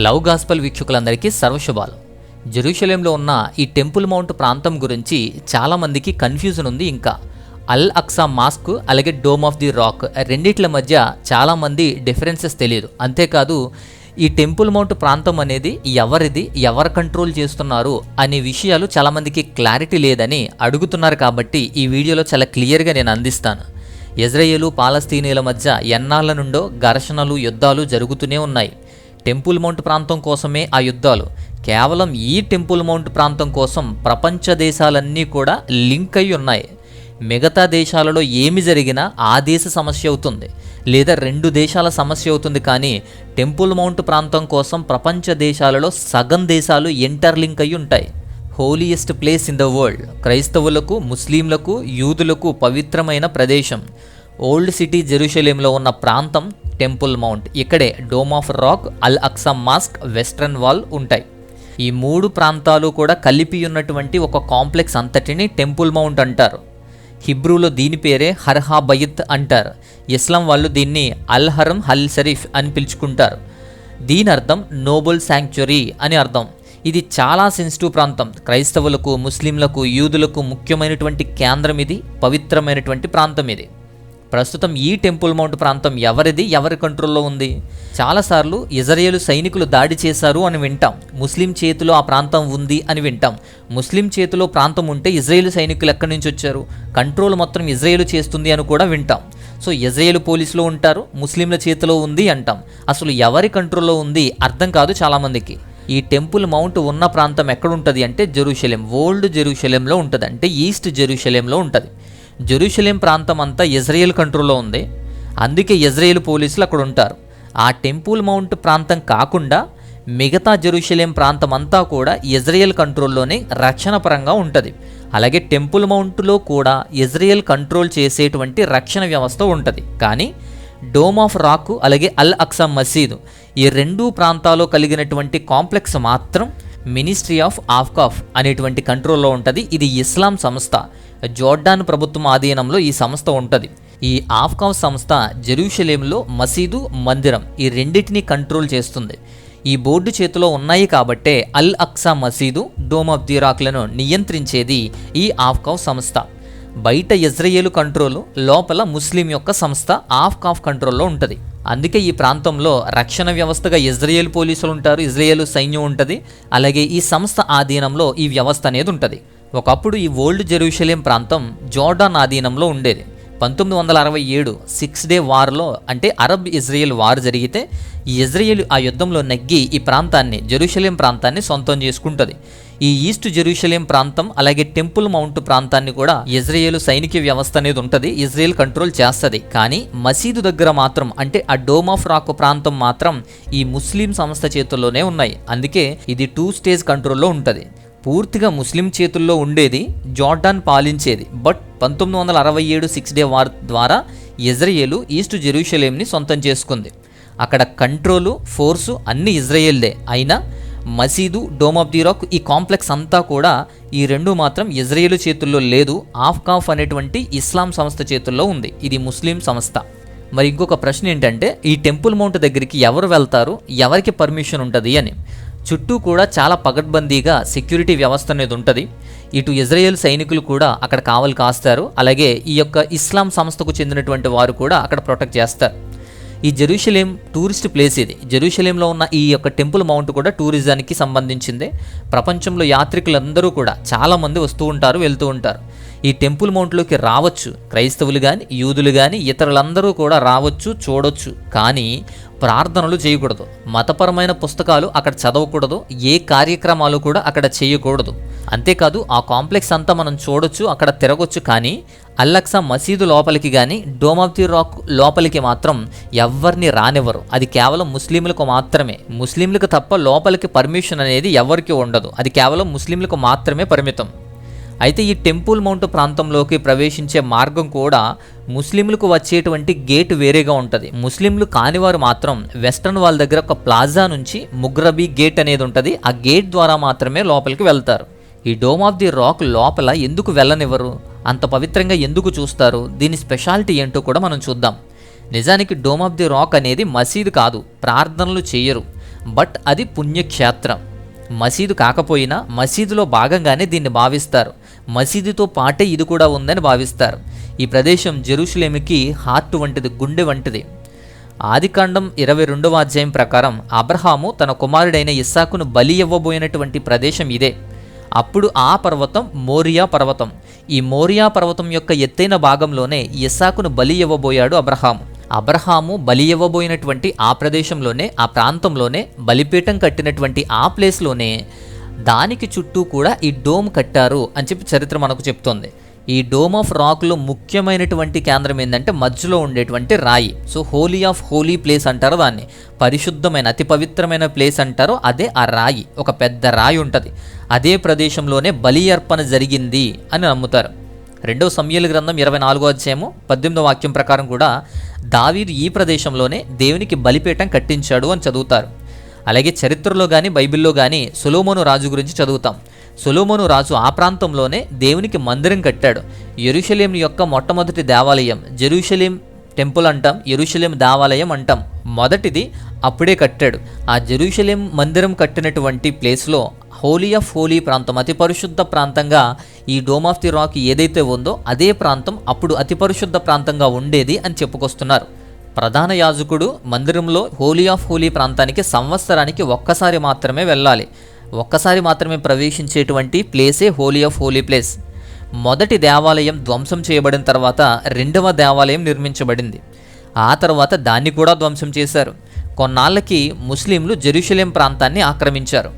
Love gospel వీక్షకులందరికీ సర్వశుభాలు. జెరూషలేంలో ఉన్న ఈ టెంపుల్ మౌంట్ ప్రాంతం గురించి చాలామందికి కన్ఫ్యూజన్ ఉంది. ఇంకా అల్ అక్సా మాస్క్ అలాగే డోమ్ ఆఫ్ ది రాక్ రెండిట్ల మధ్య చాలామంది డిఫరెన్సెస్ తెలియదు. అంతేకాదు ఈ టెంపుల్ మౌంట్ ప్రాంతం అనేది ఎవరిది, ఎవరు కంట్రోల్ చేస్తున్నారు అనే విషయాలు చాలామందికి క్లారిటీ లేదని అడుగుతున్నారు. కాబట్టి ఈ వీడియోలో చాలా క్లియర్గా నేను అందిస్తాను. ఇజ్రాయేలు పాలస్తీనీల మధ్య ఎన్నాళ్ళ నుండో ఘర్షణలు, యుద్ధాలు జరుగుతూనే ఉన్నాయి. టెంపుల్ మౌంట్ ప్రాంతం కోసమే ఆ యుద్ధాలు. కేవలం ఈ టెంపుల్ మౌంట్ ప్రాంతం కోసం ప్రపంచ దేశాలన్నీ కూడా లింక్ అయి ఉన్నాయి. మిగతా దేశాలలో ఏమి జరిగినా ఆ దేశ సమస్య అవుతుంది, లేదా రెండు దేశాల సమస్య అవుతుంది. కానీ టెంపుల్ మౌంట్ ప్రాంతం కోసం ప్రపంచ దేశాలలో సగం దేశాలు ఇంటర్లింక్ అయి ఉంటాయి. Holiest place in the world, క్రైస్తవులకు, ముస్లింలకు, యూదులకు పవిత్రమైన ప్రదేశం. ఓల్డ్ సిటీ జెరూషలేంలో ఉన్న ప్రాంతం టెంపుల్ మౌంట్. ఇక్కడే dome of rock, al Aqsa mosque, western wall ఉంటాయి. ఈ మూడు ప్రాంతాలు కూడా కలిపి ఉన్నటువంటి ఒక కాంప్లెక్స్ అంతటిని టెంపుల్ మౌంట్ అంటారు. హిబ్రూలో దీని పేరే హర్హా బయత్ అంటారు. ఇస్లాం వాళ్ళు దీన్ని అల్ హరం అల్ షరీఫ్ అని పిలుచుకుంటారు. దీని అర్థం నోబుల్ శాంక్చురీ అని అర్థం. ఇది చాలా సెన్సిటివ్ ప్రాంతం. క్రైస్తవులకు, ముస్లింలకు, యూదులకు ముఖ్యమైనటువంటి కేంద్రం ఇది, పవిత్రమైనటువంటి ప్రాంతం ఇది. ప్రస్తుతం ఈ టెంపుల్ మౌంట్ ప్రాంతం ఎవరిది, ఎవరి కంట్రోల్లో ఉంది? చాలాసార్లు ఇజ్రాయేలు సైనికులు దాడి చేశారు అని వింటాం. ముస్లిం చేతిలో ఆ ప్రాంతం ఉంది అని వింటాం. ముస్లిం చేతిలో ప్రాంతం ఉంటే ఇజ్రాయేలు సైనికులు ఎక్కడి నుంచి వచ్చారు? కంట్రోల్ మొత్తం ఇజ్రాయేలు చేస్తుంది అని కూడా వింటాం. సో ఇజ్రాయేలు పోలీసులో ఉంటారు, ముస్లింల చేతిలో ఉంది అంటాం. అసలు ఎవరి కంట్రోల్లో ఉంది అర్థం కాదు చాలామందికి. ఈ టెంపుల్ మౌంట్ ఉన్న ప్రాంతం ఎక్కడుంటుంది అంటే జెరూషలేం, ఓల్డ్ జెరూషలేంలో ఉంటుంది. అంటే ఈస్ట్ జెరూషలేంలో ఉంటుంది. జెరూషలేం ప్రాంతం అంతా ఇజ్రాయేల్ కంట్రోల్లో ఉంది. అందుకే ఇజ్రాయేల్ పోలీసులు అక్కడ ఉంటారు. ఆ టెంపుల్ మౌంట్ ప్రాంతం కాకుండా మిగతా జెరూషలేం ప్రాంతం అంతా కూడా ఇజ్రాయేల్ కంట్రోల్లోనే రక్షణ పరంగా ఉంటుంది. అలాగే టెంపుల్ మౌంట్లో కూడా ఇజ్రాయేల్ కంట్రోల్ చేసేటువంటి రక్షణ వ్యవస్థ ఉంటుంది. కానీ డోమ్ ఆఫ్ రాక్ అలాగే అల్ అక్సా మసీదు ఈ రెండు ప్రాంతాల్లో కలిగినటువంటి కాంప్లెక్స్ మాత్రం మినిస్ట్రీ ఆఫ్ ఆఫ్కాఫ్ అనేటువంటి కంట్రోల్లో ఉంటుంది. ఇది ఇస్లాం సంస్థ. జోర్డాన్ ప్రభుత్వం ఆధీనంలో ఈ సంస్థ ఉంటుంది. ఈ ఆఫ్కాఫ్ సంస్థ జెరూషలేంలో మసీదు, మందిరం ఈ రెండింటినీ కంట్రోల్ చేస్తుంది. ఈ బోర్డు చేతిలో ఉన్నాయి కాబట్టే అల్ అక్సా మసీదు, డోమ్ ఆఫ్ ది రాక్లను నియంత్రించేది ఈ ఆఫ్కాఫ్ సంస్థ. బయట ఇజ్రాయేలు కంట్రోలు, లోపల ముస్లిం యొక్క సంస్థ ఆఫ్కాఫ్ కంట్రోల్లో ఉంటుంది. అందుకే ఈ ప్రాంతంలో రక్షణ వ్యవస్థగా ఇజ్రాయేల్ పోలీసులు ఉంటారు, ఇజ్రాయేల్ సైన్యం ఉంటుంది. అలాగే ఈ సంస్థ ఆధీనంలో ఈ వ్యవస్థ అనేది ఉంటుంది. ఒకప్పుడు ఈ ఓల్డ్ జెరూషలేం ప్రాంతం జోర్డాన్ ఆధీనంలో ఉండేది. 1967 6 డే వార్లో, అంటే అరబ్ ఇజ్రాయేల్ వార్ జరిగితే ఈ ఇజ్రాయేల్ ఆ యుద్ధంలో నగ్గి ఈ ప్రాంతాన్ని, జెరూషలేం ప్రాంతాన్ని సొంతం చేసుకుంటుంది. ఈ ఈస్ట్ జెరూషలేం ప్రాంతం అలాగే టెంపుల్ మౌంట్ ప్రాంతాన్ని కూడా ఇజ్రాయేల్ సైనిక వ్యవస్థ అనేది ఉంటుంది, ఇజ్రాయేల్ కంట్రోల్ చేస్తుంది. కానీ మసీదు దగ్గర మాత్రం, అంటే ఆ డోమ్ ఆఫ్ రాక్ ప్రాంతం మాత్రం ఈ ముస్లిం సంస్థ చేతుల్లోనే ఉన్నాయి. అందుకే ఇది 2 స్టేజ్ కంట్రోల్లో ఉంటుంది. పూర్తిగా ముస్లిం చేతుల్లో ఉండేది, జోర్డాన్ పాలించేది. బట్ 1967 6 డే వార్ ద్వారా ఇజ్రాయేలు ఈస్ట్ జెరూషలేంని సొంతం చేసుకుంది. అక్కడ కంట్రోలు, ఫోర్సు అన్ని ఇజ్రాయేల్దే. అయినా మసీదు, డోమ్ ఆఫ్ ది రాక్ ఈ కాంప్లెక్స్ అంతా కూడా ఈ రెండు మాత్రం ఇజ్రాయేలు చేతుల్లో లేదు. ఆఫ్కాఫ్ అనేటువంటి ఇస్లాం సంస్థ చేతుల్లో ఉంది. ఇది ముస్లిం సంస్థ. మరి ఇంకొక ప్రశ్న ఏంటంటే, ఈ టెంపుల్ మౌంట్ దగ్గరికి ఎవరు వెళ్తారు, ఎవరికి పర్మిషన్ ఉంటుంది అని. చుట్టూ కూడా చాలా పగడ్బందీగా సెక్యూరిటీ వ్యవస్థ అనేది ఉంటుంది. ఇటు ఇజ్రాయేల్ సైనికులు కూడా అక్కడ కావలి కాస్తారు. అలాగే ఈ యొక్క ఇస్లాం సంస్థకు చెందినటువంటి వారు కూడా అక్కడ ప్రొటెక్ట్ చేస్తారు. ఈ జెరూషలేం టూరిస్ట్ ప్లేస్ ఇది. జెరూషలేంలో ఉన్న ఈ యొక్క టెంపుల్ మౌంట్ కూడా టూరిజానికి సంబంధించిందే. ప్రపంచంలో యాత్రికులందరూ కూడా చాలామంది వస్తూ ఉంటారు, వెళ్తూ ఉంటారు. ఈ టెంపుల్ మౌంట్లోకి రావచ్చు, క్రైస్తవులు కానీ, యూదులు కానీ, ఇతరులందరూ కూడా రావచ్చు, చూడొచ్చు. కానీ ప్రార్థనలు చేయకూడదు, మతపరమైన పుస్తకాలు అక్కడ చదవకూడదు, ఏ కార్యక్రమాలు కూడా అక్కడ చేయకూడదు. అంతేకాదు ఆ కాంప్లెక్స్ అంతా మనం చూడొచ్చు, అక్కడ తిరగొచ్చు. కానీ అల్ అక్సా మసీదు లోపలికి కానీ, డోమ్ ఆఫ్ ది రాక్ లోపలికి మాత్రం ఎవరిని రానివ్వరు. అది కేవలం ముస్లింలకు మాత్రమే. ముస్లింలకు తప్ప లోపలికి పర్మిషన్ అనేది ఎవరికి ఉండదు. అది కేవలం ముస్లింలకు మాత్రమే పరిమితం. అయితే ఈ టెంపుల్ మౌంట్ ప్రాంతంలోకి ప్రవేశించే మార్గం కూడా ముస్లింలకు వచ్చేటువంటి గేట్ వేరేగా ఉంటుంది. ముస్లింలు కానివారు మాత్రం వెస్ట్రన్ వాల్ దగ్గర ఒక ప్లాజా నుంచి ముగ్రబీ గేట్ అనేది ఉంటుంది. ఆ గేట్ ద్వారా మాత్రమే లోపలికి వెళ్తారు. ఈ డోమ్ ఆఫ్ ది రాక్ లోపల ఎందుకు వెళ్ళనివ్వరు, అంత పవిత్రంగా ఎందుకు చూస్తారు, దీని స్పెషాలిటీ ఏంటో కూడా మనం చూద్దాం. నిజానికి డోమ్ ఆఫ్ ది రాక్ అనేది మసీదు కాదు, ప్రార్థనలు చేయరు. బట్ అది పుణ్యక్షేత్రం. మసీదు కాకపోయినా మసీదులో భాగంగానే దీన్ని భావిస్తారు. మసీదుతో పాటే ఇది కూడా ఉందని భావిస్తారు. ఈ ప్రదేశం జెరూషలేముకి హార్ట్ వంటిది, గుండె వంటిది. ఆదికాండం 22వ అధ్యాయం ప్రకారం అబ్రహాము తన కుమారుడైన ఇస్సాకును బలి ఇవ్వబోయినటువంటి ప్రదేశం ఇదే. అప్పుడు ఆ పర్వతం మోరియా పర్వతం. ఈ మోరియా పర్వతం యొక్క ఎత్తైన భాగంలోనే ఇస్సాకును బలి ఇవ్వబోయాడు అబ్రహాము బలి ఇవ్వబోయినటువంటి ఆ ప్రదేశంలోనే, ఆ ప్రాంతంలోనే బలిపీఠం కట్టినటువంటి ఆ ప్లేస్లోనే దానికి చుట్టూ కూడా ఈ డోమ్ కట్టారు అని చెప్పి చరిత్ర మనకు చెప్తోంది. ఈ డోమ్ ఆఫ్ రాక్లో ముఖ్యమైనటువంటి కేంద్రం ఏంటంటే మధ్యలో ఉండేటువంటి రాయి. So holy of holy place అంటారు దాన్ని, పరిశుద్ధమైన అతి పవిత్రమైన ప్లేస్ అంటారు. అదే ఆ రాయి, ఒక పెద్ద రాయి ఉంటుంది. అదే ప్రదేశంలోనే బలి అర్పణ జరిగింది అని నమ్ముతారు. 2వ సమూయేలు గ్రంథం 24వ అధ్యాయము 18వ వాక్యం ప్రకారం కూడా దావీదు ఈ ప్రదేశంలోనే దేవునికి బలిపీఠం కట్టించాడు అని చదువుతారు. అలాగే చరిత్రలో కానీ బైబిల్లో కానీ సొలొమోను రాజు గురించి చదువుతాం. సొలొమోను రాజు ఆ ప్రాంతంలోనే దేవునికి మందిరం కట్టాడు. యెరూషలేం యొక్క మొట్టమొదటి దేవాలయం జెరూషలేం టెంపుల్ అంటాం, యెరూషలేం దేవాలయం అంటాం. మొదటిది అప్పుడే కట్టాడు. ఆ జెరూషలేం మందిరం కట్టినటువంటి ప్లేస్లో హోలీ ఆఫ్ హోలీ ప్రాంతం, అతి పరిశుద్ధ ప్రాంతంగా ఈ డోమ్ ఆఫ్ ది రాక్ ఏదైతే ఉందో అదే ప్రాంతం అప్పుడు అతి పరిశుద్ధ ప్రాంతంగా ఉండేది అని చెప్పుకొస్తున్నారు. ప్రధాన యాజకుడు మందిరంలో హోలీ ఆఫ్ హోలీ ప్రాంతానికి సంవత్సరానికి ఒక్కసారి మాత్రమే వెళ్ళాలి. ఒక్కసారి మాత్రమే ప్రవేశించేటువంటి ప్లేసే హోలీ ఆఫ్ హోలీ ప్లేస్. మొదటి దేవాలయం ధ్వంసం చేయబడిన తర్వాత 2వ దేవాలయం నిర్మించబడింది. ఆ తర్వాత దాన్ని కూడా ధ్వంసం చేశారు. కొన్నాళ్ళకి ముస్లింలు జెరూషలేం ప్రాంతాన్ని ఆక్రమించారు.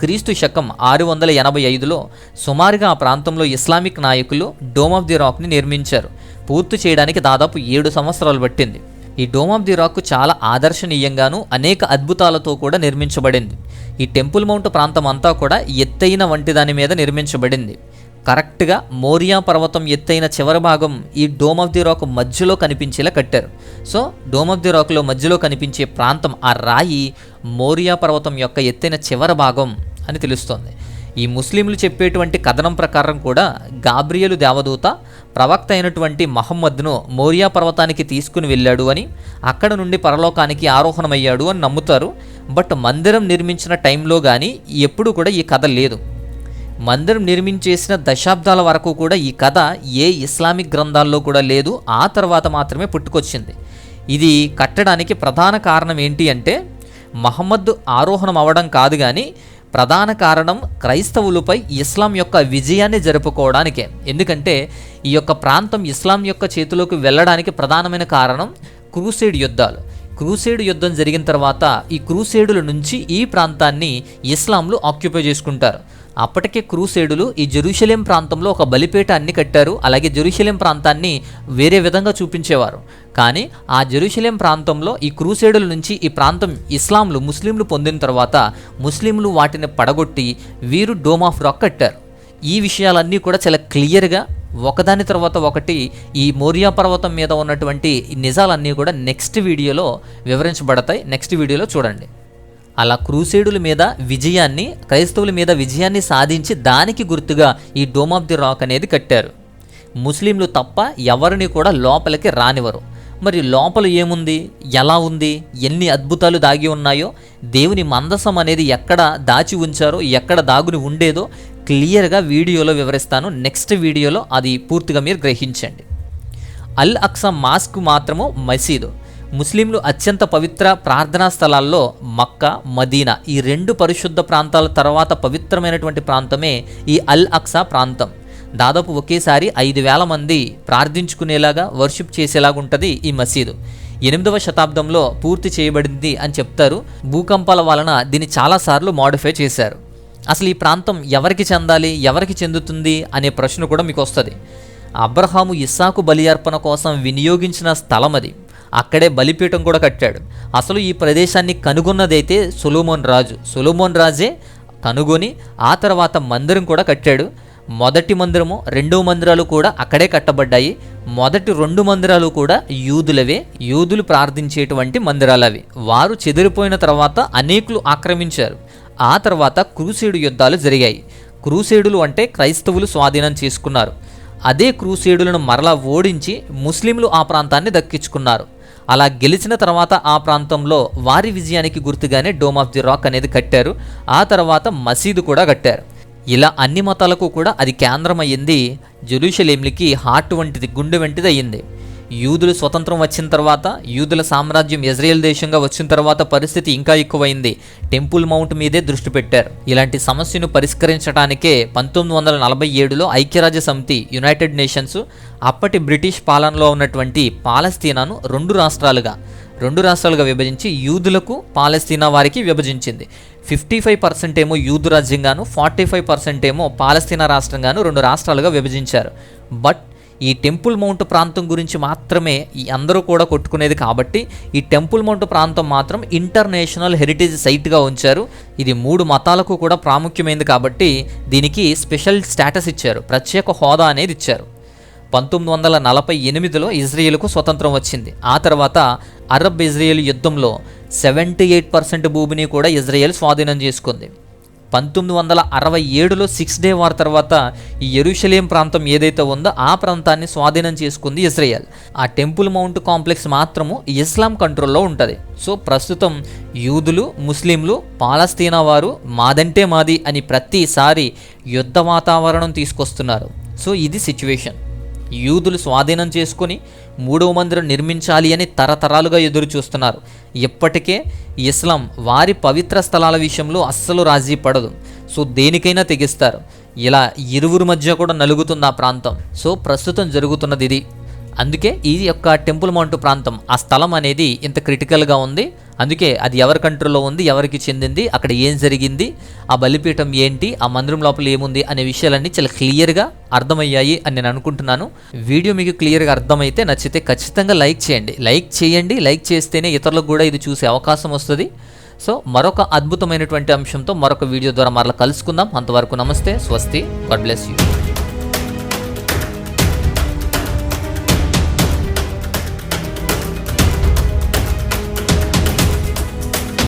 క్రీస్తు శకం 685లో సుమారుగా ఆ ప్రాంతంలో ఇస్లామిక్ నాయకులు డోమ్ ఆఫ్ ది రాక్ని నిర్మించారు. పూర్తి చేయడానికి దాదాపు 7 సంవత్సరాలు పట్టింది. ఈ డోమ్ ఆఫ్ ది రాక్ చాలా ఆదర్శనీయంగాను అనేక అద్భుతాలతో కూడా నిర్మించబడింది. ఈ టెంపుల్ మౌంట్ ప్రాంతం అంతా కూడా ఎత్తైన వంటి దాని మీద నిర్మించబడింది. కరెక్ట్గా మోరియా పర్వతం ఎత్తైన చివరి భాగం ఈ డోమ్ ఆఫ్ ది రాక్ మధ్యలో కనిపించేలా కట్టారు. సో డోమ్ ఆఫ్ ది రాక్లో మధ్యలో కనిపించే ప్రాంతం ఆ రాయి మోరియా పర్వతం యొక్క ఎత్తైన చివరి భాగం అని తెలుస్తోంది. ఈ ముస్లింలు చెప్పేటువంటి కథనం ప్రకారం కూడా గాబ్రియేలు దేవదూత ప్రవక్త అయినటువంటి మహమ్మద్ను మోరియా పర్వతానికి తీసుకుని వెళ్ళాడు అని, అక్కడ నుండి పరలోకానికి ఆరోహణమయ్యాడు అని నమ్ముతారు. బట్ మందిరం నిర్మించిన టైంలో కానీ ఎప్పుడు కూడా ఈ కథ లేదు. మందిరం నిర్మించేసిన దశాబ్దాల వరకు కూడా ఈ కథ ఏ ఇస్లామిక్ గ్రంథాల్లో కూడా లేదు. ఆ తర్వాత మాత్రమే పుట్టుకొచ్చింది. ఇది కట్టడానికి ప్రధాన కారణం ఏంటి అంటే మహమ్మద్ ఆరోహణం అవ్వడం కాదు, కానీ ప్రధాన కారణం క్రైస్తవులపై ఇస్లాం యొక్క విజయాన్ని జరుపుకోవడానికే. ఎందుకంటే ఈ యొక్క ప్రాంతం ఇస్లాం యొక్క చేతిలోకి వెళ్ళడానికి ప్రధానమైన కారణం క్రూసేడ్ యుద్ధాలు. క్రూసేడ్ యుద్ధం జరిగిన తర్వాత ఈ క్రూసేడుల నుంచి ఈ ప్రాంతాన్ని ఇస్లాంలు ఆక్యుపై చేసుకుంటారు. అప్పటికే క్రూసేడులు ఈ జెరూషలేం ప్రాంతంలో ఒక బలిపీఠాన్ని కట్టారు. అలాగే జెరూషలేం ప్రాంతాన్ని వేరే విధంగా చూపించేవారు. కానీ ఆ జెరూషలేం ప్రాంతంలో ఈ క్రూసేడుల నుంచి ఈ ప్రాంతం ముస్లింలు పొందిన తర్వాత ముస్లింలు వాటిని పడగొట్టి వీరు డోమ్ ఆఫ్ రాక్ కట్టారు. ఈ విషయాలన్నీ కూడా చాలా క్లియర్గా ఒకదాని తర్వాత ఒకటి ఈ మోరియా పర్వతం మీద ఉన్నటువంటి నిజాలన్నీ కూడా నెక్స్ట్ వీడియోలో వివరించబడతాయి. నెక్స్ట్ వీడియోలో చూడండి. అలా క్రూసేడుల మీద విజయాన్ని, క్రైస్తవుల మీద విజయాన్ని సాధించి దానికి గుర్తుగా ఈ డోమ్ ఆఫ్ ది రాక్ అనేది కట్టారు. ముస్లింలు తప్ప ఎవరిని కూడా లోపలికి రానివ్వరు. మరి లోపల ఏముంది, ఎలా ఉంది, ఎన్ని అద్భుతాలు దాగి ఉన్నాయో, దేవుని మందసం అనేది ఎక్కడ దాచి ఉంచారో, ఎక్కడ దాగుని ఉండేదో క్లియర్గా వీడియోలో వివరిస్తాను. నెక్స్ట్ వీడియోలో అది పూర్తిగా మీరు గ్రహించండి. అల్ అక్సా మాస్క్ మాత్రము మసీదు. ముస్లింలు అత్యంత పవిత్ర ప్రార్థనా స్థలాల్లో మక్కా, మదీనా ఈ 2 పరిశుద్ధ ప్రాంతాల తర్వాత పవిత్రమైనటువంటి ప్రాంతమే ఈ అల్ అక్సా ప్రాంతం. దాదాపు ఒకేసారి 5,000 మంది ప్రార్థించుకునేలాగా, వర్షిప్ చేసేలాగా ఉంటుంది ఈ మసీదు. 8వ శతాబ్దంలో పూర్తి చేయబడింది అని చెప్తారు. భూకంపాల వలన దీన్ని చాలాసార్లు మోడిఫై చేశారు. అసలు ఈ ప్రాంతం ఎవరికి చెందాలి, ఎవరికి చెందుతుంది అనే ప్రశ్న కూడా మీకు వస్తుంది. అబ్రహాము ఇస్సాకు బలి అర్పణ కోసం వినియోగించిన స్థలం అది. అక్కడే బలిపీఠం కూడా కట్టాడు. అసలు ఈ ప్రదేశాన్ని కనుగొన్నదైతే సొలొమోన్ రాజే కనుగొని ఆ తర్వాత మందిరం కూడా కట్టాడు. మొదటి మందిరము, 2వ మందిరాలు కూడా అక్కడే కట్టబడ్డాయి. మొదటి 2 మందిరాలు కూడా యూదులవే, యూదులు ప్రార్థించేటువంటి మందిరాలు అవి. వారు చెదిరిపోయిన తర్వాత అనేకులు ఆక్రమించారు. ఆ తర్వాత క్రూసేడు యుద్ధాలు జరిగాయి. క్రూసేడులు అంటే క్రైస్తవులు స్వాధీనం చేసుకున్నారు. అదే క్రూసేడులను మరలా ఓడించి ముస్లింలు ఆ ప్రాంతాన్ని దక్కించుకున్నారు. అలా గెలిచిన తర్వాత ఆ ప్రాంతంలో వారి విజయానికి గుర్తుగానే డోమ్ ఆఫ్ ది రాక్ అనేది కట్టారు. ఆ తర్వాత మసీదు కూడా కట్టారు. ఇలా అన్ని మతాలకు కూడా అది కేంద్రం అయ్యింది. జెరూషలేంకి హార్ట్ వంటిది, గుండె వంటిది అయ్యింది. యూదులు స్వతంత్రం వచ్చిన తర్వాత, యూదుల సామ్రాజ్యం ఇజ్రాయెల్ దేశంగా వచ్చిన తర్వాత పరిస్థితి ఇంకా ఎక్కువైంది. టెంపుల్ మౌంట్ మీదే దృష్టి పెట్టారు. ఇలాంటి సమస్యను పరిష్కరించడానికే 1947లో ఐక్యరాజ్య సమితి, యునైటెడ్ నేషన్స్ అప్పటి బ్రిటిష్ పాలనలో ఉన్నటువంటి పాలస్తీనాను రెండు రాష్ట్రాలుగా విభజించి యూదులకు, పాలస్తీనా వారికి విభజించింది. 55% ఏమో యూదు రాజ్యంగాను, 45% ఏమో పాలస్తీనా రాష్ట్రంగాను రెండు రాష్ట్రాలుగా విభజించారు. బట్ ఈ టెంపుల్ మౌంట్ ప్రాంతం గురించి మాత్రమే అందరూ కూడా కొట్టుకునేది కాబట్టి ఈ టెంపుల్ మౌంట్ ప్రాంతం మాత్రం ఇంటర్నేషనల్ హెరిటేజ్ సైట్గా ఉంచారు. ఇది 3 మతాలకు కూడా ప్రాముఖ్యమైనది కాబట్టి దీనికి స్పెషల్ స్టేటస్ ఇచ్చారు, ప్రత్యేక హోదా అనేది ఇచ్చారు. 1948లో ఇజ్రాయెల్కు స్వతంత్రం వచ్చింది. ఆ తర్వాత అరబ్ ఇజ్రాయెల్ యుద్ధంలో 78% భూమిని కూడా ఇజ్రాయెల్ స్వాధీనం చేసుకుంది. 1967లో 6 డే వార్ తర్వాత ఈ యెరూషలేం ప్రాంతం ఏదైతే ఉందో ఆ ప్రాంతాన్ని స్వాధీనం చేసుకుంది ఇజ్రాయెల్. ఆ టెంపుల్ మౌంట్ కాంప్లెక్స్ మాత్రము ఇస్లాం కంట్రోల్లో ఉంటుంది. సో ప్రస్తుతం యూదులు, ముస్లింలు, పాలస్తీనా వారు మాదంటే మాది అని ప్రతిసారి యుద్ధ వాతావరణం తీసుకొస్తున్నారు. సో ఇది సిచ్యువేషన్. యూదులు స్వాధీనం చేసుకొని 3వ మందిరం నిర్మించాలి అని తరతరాలుగా ఎదురు చూస్తున్నారు. ఇప్పటికే ఇస్లాం వారి పవిత్ర స్థలాల విషయంలో అస్సలు రాజీ పడదు. సో దేనికైనా తెగిస్తారు. ఇలా ఇరువురి మధ్య కూడా నలుగుతుంది ఆ ప్రాంతం. సో ప్రస్తుతం జరుగుతున్నది ఇది. అందుకే ఈ యొక్క టెంపుల్ మౌంట్ ప్రాంతం, ఆ స్థలం అనేది ఇంత క్రిటికల్గా ఉంది. అందుకే అది ఎవరి కంట్రోల్లో ఉంది, ఎవరికి చెందింది, అక్కడ ఏం జరిగింది, ఆ బలిపీఠం ఏంటి, ఆ మందిరం లోపల ఏముంది అనే విషయాలన్నీ చాలా క్లియర్గా అర్థమయ్యాయి అని నేను అనుకుంటున్నాను. వీడియో మీకు క్లియర్గా అర్థమైతే, నచ్చితే ఖచ్చితంగా లైక్ చేయండి. లైక్ చేస్తేనే ఇతరులకు కూడా ఇది చూసే అవకాశం వస్తుంది. సో మరొక అద్భుతమైనటువంటి అంశంతో మరొక వీడియో ద్వారా మరలా కలుసుకుందాం. అంతవరకు నమస్తే, స్వస్తి, గాడ్ బ్లెస్ యూ.